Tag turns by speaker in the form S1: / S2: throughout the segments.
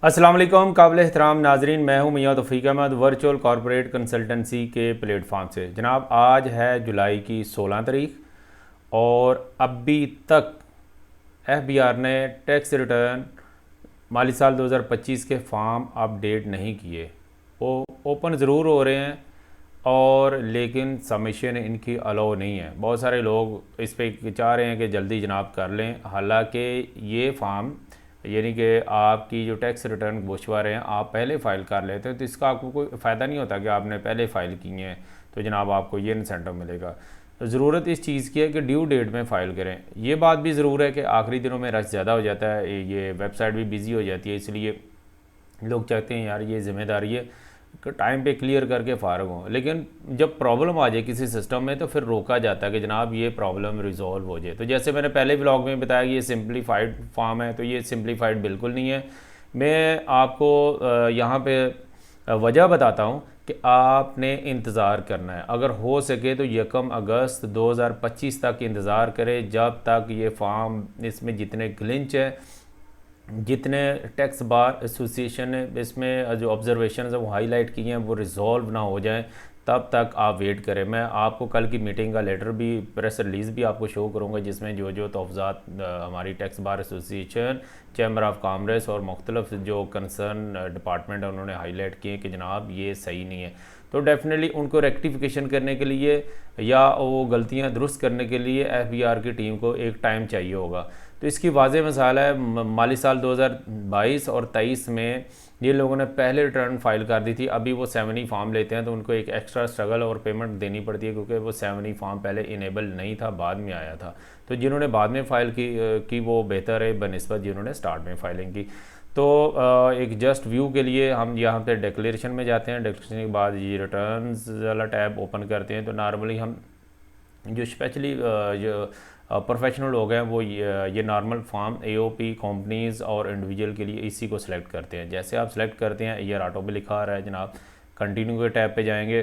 S1: अस्सलाम वालेकुम काबिल एहतराम नाजरीन, मैं हूं मियां तौफीक अहमद वर्चुअल कॉरपोरेट कंसल्टेंसी के प्लेटफॉर्म से। जनाब, आज है जुलाई की 16 तारीख और अभी तक एफबीआर ने टैक्स रिटर्न माली साल 2025 के फॉर्म अपडेट नहीं किए। वो ओपन ज़रूर हो रहे हैं और लेकिन सबमिशन इनकी अलाउ नहीं है। बहुत सारे लोग इस पर चाह रहे हैं कि जल्दी जनाब कर लें, हालांकि ये फॉर्म यानी कि आपकी जो टैक्स रिटर्न बुशवा रहे हैं आप पहले फ़ाइल कर लेते हैं तो इसका आपको कोई फ़ायदा नहीं होता कि आपने पहले फ़ाइल किए हैं तो जनाब आपको ये इंसेंटिव मिलेगा। तो ज़रूरत इस चीज़ की है कि ड्यू डेट में फ़ाइल करें। ये बात भी ज़रूर है कि आखिरी दिनों में रश ज़्यादा हो जाता है, ये वेबसाइट भी बिज़ी हो जाती है, इसलिए लोग चाहते हैं यार ये ज़िम्मेदारी है कि टाइम पे क्लियर करके फ़ारग हों। लेकिन जब प्रॉब्लम आ जाए किसी सिस्टम में तो फिर रोका जाता है कि जनाब ये प्रॉब्लम रिजॉल्व हो जाए। तो जैसे मैंने पहले व्लॉग में बताया कि ये सिंपलीफाइड फॉर्म है, तो ये सिंपलीफाइड बिल्कुल नहीं है। मैं आपको यहाँ पे वजह बताता हूँ कि आपने इंतज़ार करना है। अगर हो सके तो 1 अगस्त 2025 तक इंतज़ार करें, जब तक ये फॉर्म इसमें जितने ग्लिंच है, जितने टैक्स बार एसोसिएशन ने इसमें जो ऑब्जर्वेशन है वो हाईलाइट किए हैं वो रिजॉल्व ना हो जाए, तब तक आप वेट करें। मैं आपको कल की मीटिंग का लेटर भी, प्रेस रिलीज़ भी आपको शो करूँगा, जिसमें जो जो तोफ़ात हमारी tax bar association, chamber of commerce और मुख्तलिफ जो कंसर्न डिपार्टमेंट है उन्होंने हाईलाइट किए कि जनाब ये सही नहीं है। तो डेफिनेटली उनको रेक्टिफिकेशन करने के लिए या वो गलतियाँ दुरुस्त करने के लिए एफबीआर की टीम को एक टाइम चाहिए होगा। तो इसकी वाज़ेह मिसाल है, माली साल 2022 और 23 में ये लोगों ने पहले रिटर्न फाइल कर दी थी। अभी वो 7ई फॉर्म लेते हैं तो उनको एक एक्स्ट्रा स्ट्रगल और पेमेंट देनी पड़ती है, क्योंकि वो 7ई फॉर्म पहले इनेबल नहीं था, बाद में आया था। तो जिन्होंने बाद में फ़ाइल की वो बेहतर है बनस्बत जिन्होंने स्टार्ट में फ़ाइलिंग की। तो एक जस्ट व्यू के लिए हम यहाँ पे डिक्लेरेशन में जाते हैं। डिक्लेरेशन के बाद ये रिटर्न्स वाला टैब ओपन करते हैं। तो नॉर्मली हम जो स्पेशली जो प्रोफेशनल लोग हैं वो ये नॉर्मल फॉर्म एओपी कंपनीज़ और इंडिविजुअल के लिए इसी को सिलेक्ट करते हैं। जैसे आप सेलेक्ट करते हैं, ईयर ऑटो पे लिखा आ रहा है जनाब, कंटिन्यू के टैब पे जाएंगे।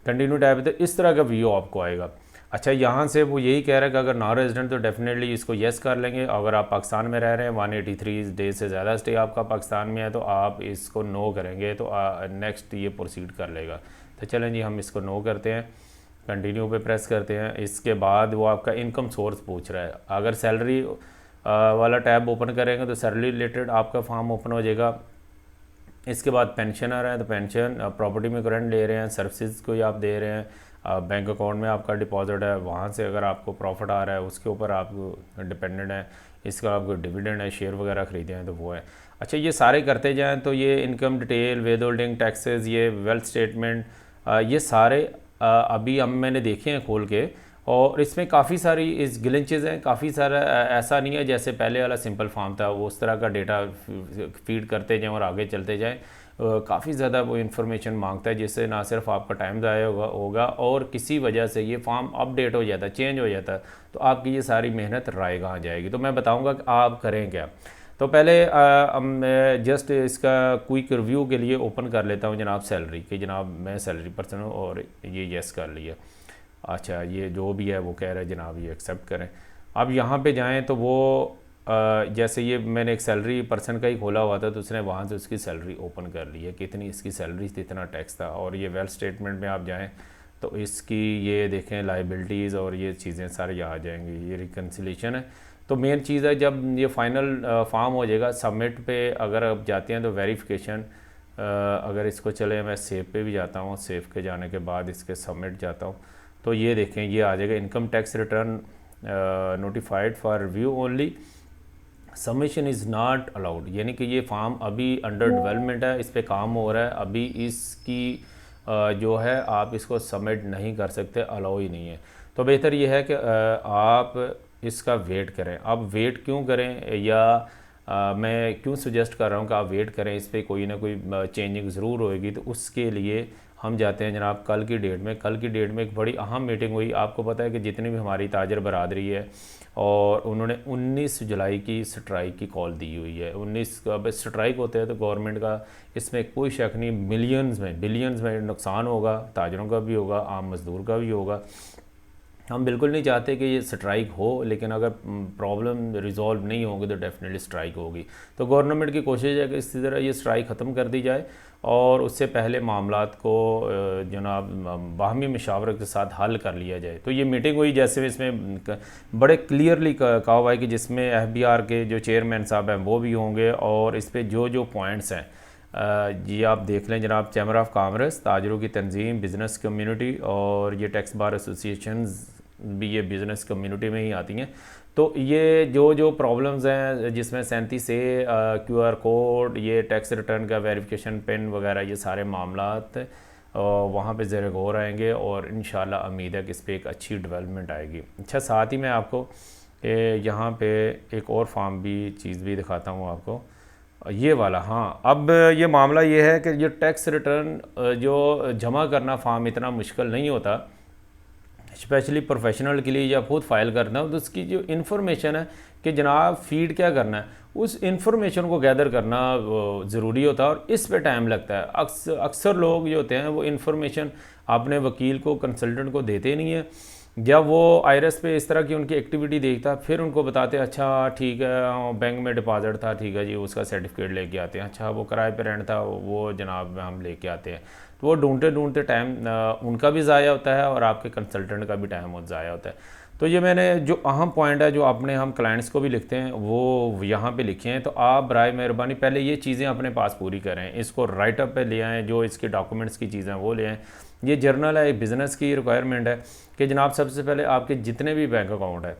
S1: कंटिन्यू टैब पे तो इस तरह का व्यू आपको आएगा। अच्छा, यहाँ से वो यही कह रहा है कि अगर नॉन रेजिडेंट तो डेफिनेटली इसको येस कर लेंगे। अगर आप पाकिस्तान में रह रहे हैं, 183 डेज से ज़्यादा स्टे आपका पाकिस्तान में है, तो आप इसको नो करेंगे तो नेक्स्ट ये प्रोसीड कर लेगा। तो चलें जी, हम इसको नो करते हैं, कंटिन्यू पे प्रेस करते हैं। इसके बाद वो आपका इनकम सोर्स पूछ रहा है। अगर सैलरी वाला टैब ओपन करेंगे तो सैलरी रिलेटेड आपका फॉर्म ओपन हो जाएगा। इसके बाद पेंशनर है तो पेंशन, प्रॉपर्टी में करंट ले रहे हैं, सर्विसेज कोई आप दे रहे हैं, बैंक अकाउंट में आपका डिपॉजिट है, वहाँ से अगर आपको प्रॉफिट आ रहा है उसके ऊपर आप डिपेंडेंट है। इसका आपको डिविडेंड है, शेयर वगैरह ख़रीदे हैं तो वो है। अच्छा, ये सारे करते जाएँ तो ये इनकम डिटेल, वेद होल्डिंग टैक्सेस, ये वेल्थ स्टेटमेंट, ये सारे अभी हम मैंने देखे हैं खोल के, और इसमें काफ़ी सारी इस ग्लिचेज़ हैं। काफ़ी सारा ऐसा नहीं है जैसे पहले वाला सिंपल फॉर्म था वो उस तरह का डेटा फीड करते जाएं और आगे चलते जाएं। काफ़ी ज़्यादा वो इन्फॉर्मेशन मांगता है, जिससे ना सिर्फ आपका टाइम ज़ाया होगा और किसी वजह से ये फॉर्म अपडेट हो जाता है, चेंज हो जाता है, तो आपकी ये सारी मेहनत राय कहाँ जाएगी। तो मैं बताऊँगा कि आप करें क्या। तो पहले मैं जस्ट इसका क्विक रिव्यू के लिए ओपन कर लेता हूँ जनाब सैलरी कि जनाब मैं सैलरी पर्सन हूँ और ये येस कर लिया। अच्छा, ये जो भी है वो कह रहे हैं जनाब ये एक्सेप्ट करें। अब यहाँ पे जाएं तो वो जैसे ये मैंने एक सैलरी पर्सन का ही खोला हुआ था तो उसने वहाँ से उसकी सैलरी ओपन कर ली है, कितनी इसकी सैलरी थी, इतना टैक्स था। और ये वेल्थ स्टेटमेंट में आप जाएँ तो इसकी ये देखें लाइबिलिटीज़ और ये चीज़ें सारी आ जाएंगी। ये रिकन्सिलेशन है। तो मेन चीज़ है जब ये फाइनल फॉर्म हो जाएगा सबमिट पे अगर आप जाते हैं तो वेरिफिकेशन, अगर इसको चले मैं सेव पे भी जाता हूँ, सेव के जाने के बाद इसके सबमिट जाता हूँ तो ये देखें ये आ जाएगा income tax return notified for review only, submission is not allowed. यानी कि ये फॉर्म अभी अंडर डेवलपमेंट है, इस पर काम हो रहा है, अभी इसकी जो है आप इसको सबमिट नहीं कर सकते, अलाउ ही नहीं है। तो बेहतर ये है कि आप इसका वेट करें। अब वेट क्यों करें, या मैं क्यों सजेस्ट कर रहा हूँ कि आप वेट करें, इस पर कोई ना कोई चेंजिंग ज़रूर होएगी। तो उसके लिए हम जाते हैं जनाब कल की डेट में। कल की डेट में एक बड़ी अहम मीटिंग हुई। आपको पता है कि जितनी भी हमारी ताजर बरादरी है और उन्होंने 19 जुलाई की स्ट्राइक की कॉल दी हुई है। 19 अब स्ट्राइक होते हैं तो गवर्नमेंट का इसमें कोई शक नहीं, मिलियंस में बिलियंस में नुकसान होगा, ताजरों का भी होगा, आम मज़दूर का भी होगा। हम बिल्कुल नहीं चाहते कि ये स्ट्राइक हो, लेकिन अगर प्रॉब्लम रिजॉल्व नहीं होगी तो डेफिनेटली स्ट्राइक होगी। तो गवर्नमेंट की कोशिश है कि इसी तरह ये स्ट्राइक ख़त्म कर दी जाए और उससे पहले मामलात को जनाब बाहमी मशावरत के साथ हल कर लिया जाए। तो ये मीटिंग हुई, जैसे इसमें बड़े क्लियरली कहा हुआ है कि जिसमें FBR के जो चेयरमैन साहब हैं वो भी होंगे, और इस पर जो जो पॉइंट्स हैं ये आप देख लें जनाब। चैम्बर ऑफ कॉमर्स, ताजरों की तंजीम, बिज़नेस कम्युनिटी और ये टैक्स बार एसोसिएशंस भी ये बिज़नेस कम्युनिटी में ही आती हैं। तो ये जो जो प्रॉब्लम्स हैं जिसमें 37 से QR कोड, ये टैक्स रिटर्न का वेरिफिकेशन पिन वगैरह, ये सारे मामलात वहाँ पे ज़ेर गौर आएंगे और इंशाल्लाह उम्मीद है कि इस पर एक अच्छी डेवलपमेंट आएगी। अच्छा, साथ ही मैं आपको यहाँ पे एक और फार्म भी चीज़ भी दिखाता हूँ आपको, ये वाला। हाँ, अब ये मामला ये है कि ये टैक्स रिटर्न जो जमा करना फार्म इतना मुश्किल नहीं होता, स्पेशली प्रोफेशनल के लिए या खुद फाइल करना हो, तो उसकी जो इन्फॉर्मेशन है कि जनाब फीड क्या करना है, उस इन्फॉर्मेशन को गैदर करना ज़रूरी होता है और इस पे टाइम लगता है। अक्सर लोग जो होते हैं वो इन्फॉर्मेशन अपने वकील को, कंसल्टेंट को देते नहीं है। जब वो IRS पे इस तरह की उनकी एक्टिविटी देखता, फिर उनको बताते हैं अच्छा ठीक है बैंक में डिपॉजिट था, ठीक है जी, उसका सर्टिफिकेट लेके आते हैं। अच्छा वो किराए पे रेंट था, वो जनाब हम लेके आते हैं। तो वो ढूंढते ढूंढते टाइम उनका भी ज़ाया होता है और आपके कंसल्टेंट का भी टाइम बहुत ज़ाया होता है। तो ये मैंने जो अहम पॉइंट है जो अपने हम क्लाइंट्स को भी लिखते हैं वो यहाँ पे लिखे हैं। तो आप बराए मेहरबानी पहले ये चीज़ें अपने पास पूरी करें, इसको राइट अप पे ले आएँ, जो इसके डॉक्यूमेंट्स की चीज़ें वो ले आएँ। ये जर्नल है, एक बिज़नेस की रिक्वायरमेंट है कि जनाब सबसे पहले आपके जितने भी बैंक अकाउंट है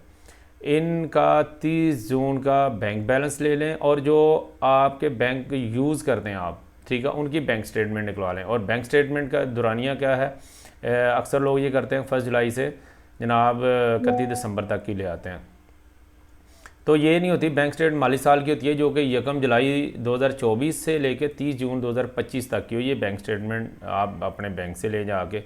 S1: इनका 30 जून का बैंक बैलेंस ले लें, और जो आपके बैंक यूज़ करते हैं आप, ठीक है, उनकी बैंक स्टेटमेंट निकलवा लें। और बैंक स्टेटमेंट का दुरानिया क्या है, अक्सर लोग ये करते हैं 1 जुलाई से जनाब 31 दिसंबर तक की ले आते हैं। तो ये नहीं होती, बैंक स्टेटमेंट माली साल की होती है जो कि 1 जुलाई 2024 से लेकर 30 जून 2025 तक की हो। ये बैंक स्टेटमेंट आप अपने बैंक से ले जाके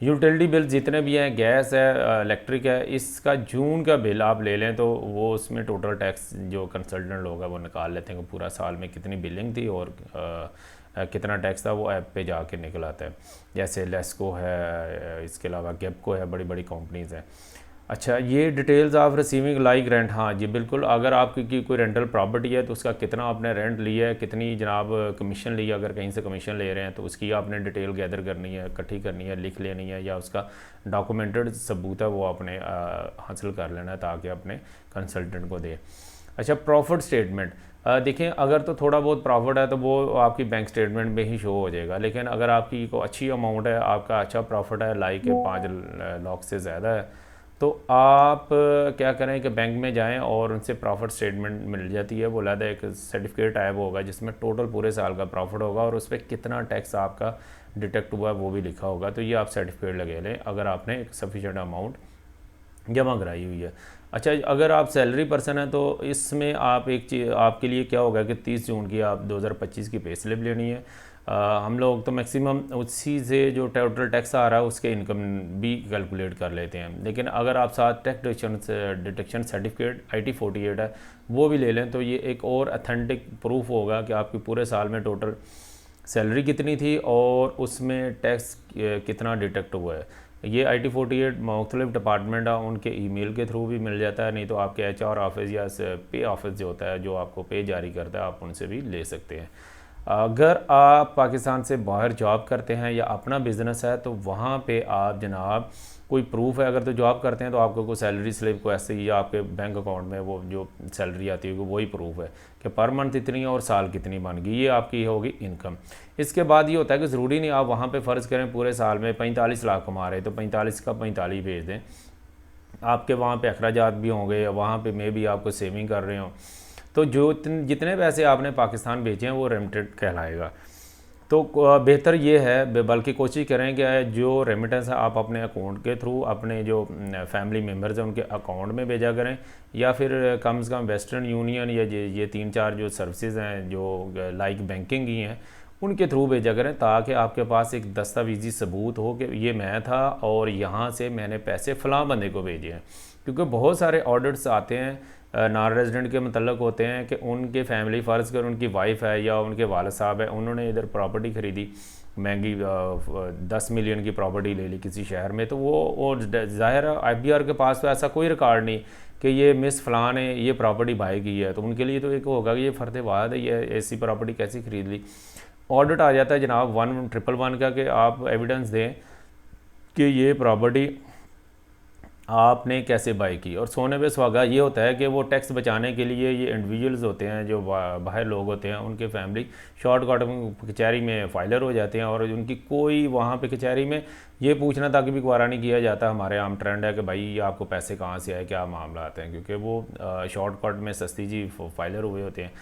S1: यूटिलिटी बिल जितने भी हैं, गैस है, इलेक्ट्रिक है, इसका जून का बिल आप ले लें तो वो उसमें टोटल टैक्स जो कंसल्टेंट लोग हैं वो निकाल लेते हैं कि पूरा साल में कितनी बिलिंग थी और कितना टैक्स था, वो ऐप पे जाके निकल आता है। जैसे लेस्को है, इसके अलावा गेपको है, बड़ी बड़ी कंपनीज़ हैं। अच्छा, ये details of receiving like rent, हाँ जी बिल्कुल, अगर आपकी कोई रेंटल प्रॉपर्टी है तो उसका कितना आपने रेंट लिया है, कितनी जनाब कमीशन ली है, अगर कहीं से कमीशन ले रहे हैं तो उसकी आपने डिटेल गैदर करनी है, इकट्ठी करनी है, लिख लेनी है, या उसका डॉक्यूमेंटेड सबूत है वो आपने हासिल कर लेना है ताकि अपने कंसल्टेंट को दे। अच्छा, प्रॉफिट स्टेटमेंट देखें, अगर तो थोड़ा बहुत प्रॉफिट है तो वो आपकी बैंक स्टेटमेंट में ही शो हो जाएगा, लेकिन अगर आपकी को अच्छी अमाउंट है, आपका अच्छा प्रॉफिट है, लाइक 5 लाख से ज़्यादा है, तो आप क्या करें कि बैंक में जाएं और उनसे प्रॉफिट स्टेटमेंट मिल जाती है। वो अलग एक सर्टिफिकेट टाइप होगा जिसमें टोटल पूरे साल का प्रॉफिट होगा और उस पर कितना टैक्स आपका डिटेक्ट हुआ है वो भी लिखा होगा। तो ये आप सर्टिफिकेट लगे लें अगर आपने एक सफिशेंट अमाउंट जमा कराई हुई है। अच्छा, अगर आप सैलरी पर्सन हैं तो इसमें आप एक चीज़ आपके लिए क्या होगा कि 30 जून की आप 2025 की पे स्लिप लेनी है। हम लोग तो मैक्सिमम उसी से जो टोटल टैक्स आ रहा है उसके इनकम भी कैलकुलेट कर लेते हैं, लेकिन अगर आप साथ टैक्स डिडक्शन सर्टिफिकेट IT48 है वो भी ले लें तो ये एक और अथेंटिक प्रूफ होगा कि आपकी पूरे साल में टोटल सैलरी कितनी थी और उसमें टैक्स कितना डिटेक्ट हुआ है। ये IT48 मुख्तलिफ डिपार्टमेंट है उनके ईमेल के थ्रू भी मिल जाता है, नहीं तो आपके HR ऑफिस या पे ऑफिस जो होता है जो आपको पे जारी करता है आप उनसे भी ले सकते हैं। अगर आप पाकिस्तान से बाहर जॉब करते हैं या अपना बिज़नेस है तो वहाँ पे आप जनाब कोई प्रूफ है, अगर तो जॉब करते हैं तो आपको कोई सैलरी स्लिप को ऐसे ही या आपके बैंक अकाउंट में वो जो सैलरी आती है वही प्रूफ है कि पर मंथ इतनी और साल कितनी बन गई, ये आपकी होगी इनकम। इसके बाद ये होता है कि ज़रूरी नहीं आप वहाँ पे फ़र्ज़ करें पूरे साल में 45 लाख कमा रहे तो 45 का 45 भेज दें, आपके वहाँ पे अखराजात भी होंगे, वहाँ पे मे भी आपको सेविंग कर रहे हो, तो जो जितने पैसे आपने पाकिस्तान भेजे हैं वो रेमिटेड कहलाएगा। तो बेहतर ये है, बल्कि कोशिश करें कि जो रेमिटेंस है आप अपने अकाउंट के थ्रू अपने जो फैमिली मेम्बर्स हैं उनके अकाउंट में भेजा करें, या फिर कम से कम वेस्टर्न यूनियन या ये 3-4 जो सर्विसेज हैं जो लाइक बैंकिंग की हैं उनके थ्रू भेजा करें, ताकि आपके पास एक दस्तावेजी सबूत हो कि ये मैं था और यहाँ से मैंने पैसे फ़लाँ बंदे को भेजे हैं। क्योंकि बहुत सारे ऑडिट्स आते हैं नॉन रेजिडेंट के मतलब होते हैं कि उनके फैमिली, फ़र्ज़ कर उनकी वाइफ है या उनके वालिद साहब है, उन्होंने इधर प्रॉपर्टी ख़रीदी महंगी 10 मिलियन की प्रॉपर्टी ले ली किसी शहर में, तो वो ज़ाहिर है IBR के पास तो ऐसा कोई रिकॉर्ड नहीं कि ये मिस फ़लाँ ने ये प्रॉपर्टी बाई की है, तो उनके लिए तो एक होगा कि ये फ़र्द वाद है, ये ऐसी प्रॉपर्टी कैसी ख़रीद ली। ऑडिट आ जाता है जनाब 1111 का कि आप एविडेंस दें कि ये प्रॉपर्टी आपने कैसे बाई की। और सोने पे सुहागा ये होता है कि वो टैक्स बचाने के लिए ये इंडिविजुअल्स होते हैं जो बाहर लोग होते हैं, उनके फैमिली शॉर्टकट कचहरी में फाइलर हो जाते हैं और उनकी कोई वहाँ पे कचहरी में ये पूछना तक भी गवारा नहीं किया जाता। हमारे आम ट्रेंड है कि भाई ये आपको पैसे कहाँ से आए, क्या मामला आते हैं, क्योंकि वो शॉर्टकट में सस्ती जी फाइलर हुए होते हैं।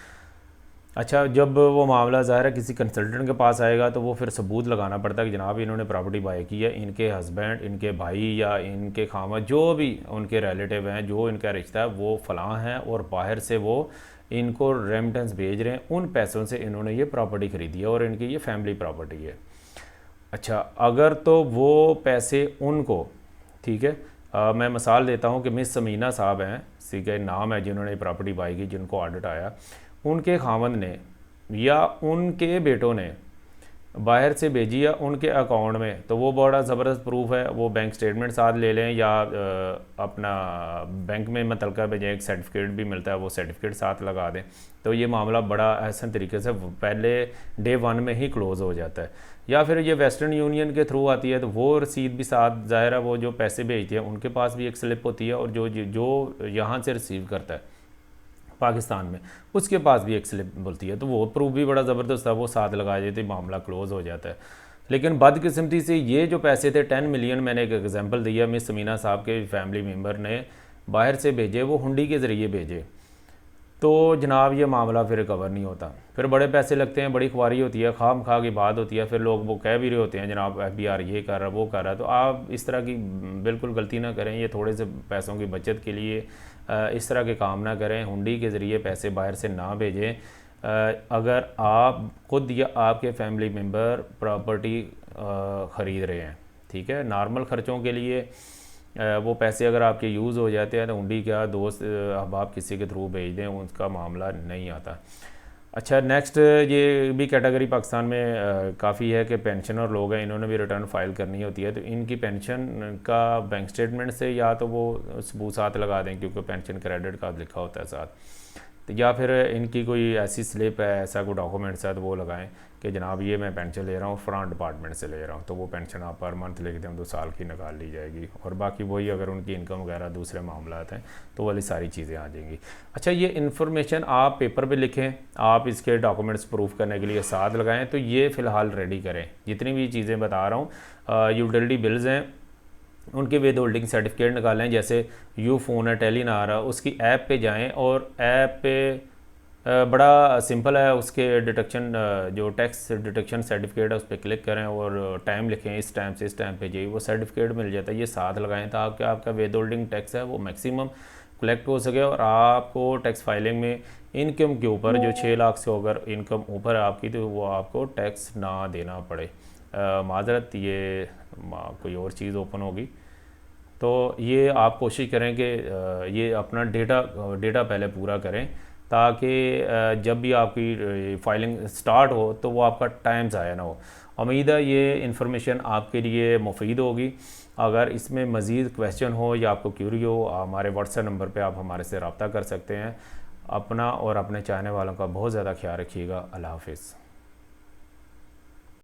S1: अच्छा, जब वो मामला ज़ाहिर है किसी कंसल्टेंट के पास आएगा तो वो फिर सबूत लगाना पड़ता है कि जनाब इन्होंने प्रॉपर्टी बाई की है, इनके हस्बैंड, इनके भाई या इनके खामद जो भी उनके रिलेटिव हैं, जो इनका रिश्ता है वो फ़लाँ हैं और बाहर से वो इनको रेमिटेंस भेज रहे हैं, उन पैसों से इन्होंने ये प्रॉपर्टी ख़रीदी है और इनकी ये फैमिली प्रॉपर्टी है। अच्छा, अगर तो वो पैसे उनको, ठीक है, मैं मिसाल देता हूँ कि मिस समीना साहब हैं, ठीक है, नाम है जिन्होंने प्रॉपर्टी बाई की, जिनको ऑडिट आया, उनके खामद ने या उनके बेटों ने बाहर से भेजी या उनके अकाउंट में, तो वो बड़ा ज़बरदस्त प्रूफ है। वो बैंक स्टेटमेंट साथ ले लें या अपना बैंक में मुतलका भेजें, एक सर्टिफिकेट भी मिलता है, वो सर्टिफिकेट साथ लगा दें, तो ये मामला बड़ा आसान तरीके से पहले डे 1 में ही क्लोज़ हो जाता है। या फिर ये वेस्टर्न यूनियन के थ्रू आती है तो वो रसीद भी साथ, ज़ाहिर है वो जो पैसे भेजते हैं उनके पास भी एक स्लिप होती है और जो यहाँ से रिसीव करता है पाकिस्तान में उसके पास भी एक स्लिप बोलती है, तो वो प्रूफ भी बड़ा ज़बरदस्त है, वो साथ लगा देते मामला क्लोज़ हो जाता है। लेकिन बदकिस्मती से ये जो पैसे थे 10 मिलियन, मैंने एक एग्जांपल दिया, मिस समीना साहब के फैमिली मेम्बर ने बाहर से भेजे, वो हुंडी के ज़रिए भेजे, तो जनाब ये मामला फिर रिकवर नहीं होता, फिर बड़े पैसे लगते हैं, बड़ी ख्वारी होती है, खाम खा की बात होती है, फिर लोग वो कह भी रहे होते हैं जनाब IBR ये कर रहा है वो कर रहा है। तो आप इस तरह की बिल्कुल गलती ना करें, ये थोड़े से पैसों की बचत के लिए इस तरह के काम ना करें, हुंडी के ज़रिए पैसे बाहर से ना भेजें। अगर आप खुद या आपके फैमिली मेम्बर प्रॉपर्टी ख़रीद रहे हैं, ठीक है, नॉर्मल ख़र्चों के लिए वो पैसे अगर आपके यूज़ हो जाते हैं तो हुंडी क्या, दोस्त अहबाब किसी के थ्रू भेज दें, उसका मामला नहीं आता। अच्छा, नेक्स्ट ये भी कैटेगरी पाकिस्तान में काफ़ी है कि पेंशनर लोग हैं, इन्होंने भी रिटर्न फाइल करनी होती है, तो इनकी पेंशन का बैंक स्टेटमेंट से या तो वो सबूत साथ लगा दें क्योंकि पेंशन क्रेडिट कार्ड लिखा होता है साथ, तो या फिर इनकी कोई ऐसी स्लिप है, ऐसा कोई डॉक्यूमेंट्स है तो वो लगाएं कि जनाब ये मैं पेंशन ले रहा हूँ फ़लाँ डिपार्टमेंट से ले रहा हूँ, तो वो पेंशन आप पर मंथ लिख दें 2 साल की निकाल ली जाएगी। और बाकी वही अगर उनकी इनकम वगैरह दूसरे मामला हैं तो वाली सारी चीज़ें आ जाएंगी। अच्छा, ये इन्फॉर्मेशन आप पेपर पे लिखें, आप इसके डॉक्यूमेंट्स प्रूफ करने के लिए साथ लगाएं, तो ये फ़िलहाल रेडी करें। जितनी भी चीज़ें बता रहा हूँ, यूटिलिटी बिल्स हैं उनके विद होल्डिंग सर्टिफिकेट निकालें, जैसे यू फ़ोन है, टेलीनार है, उसकी ऐप पे जाएं और ऐप पे बड़ा सिंपल है, उसके डिटेक्शन जो टैक्स डिटेक्शन सर्टिफिकेट है उस पर क्लिक करें और टाइम लिखें, इस टाइम से इस टाइम पे जाइए, वो सर्टिफिकेट मिल जाता है, ये साथ लगाएं ताकि आपका विद होल्डिंग टैक्स है वो मैक्सिमम कलेक्ट हो सके और आपको टैक्स फाइलिंग में इनकम के ऊपर जो 6 लाख से अगर इनकम ऊपर है आपकी तो वो आपको टैक्स ना देना पड़े। माजरत ये कोई और चीज़ ओपन होगी, तो ये आप कोशिश करें कि ये अपना डेटा पहले पूरा करें ताकि जब भी आपकी फाइलिंग स्टार्ट हो तो वो आपका टाइम ज़ाया ना हो। उम्मीद है ये इन्फॉर्मेशन आपके लिए मुफीद होगी। अगर इसमें मज़ीद क्वेश्चन हो या आपको क्यूरी हो, हमारे व्हाट्सएप नंबर पे आप हमारे से रब्ता कर सकते हैं। अपना और अपने चाहने वालों का बहुत ज़्यादा ख्याल रखिएगा। अल्लाह हाफ़िज़।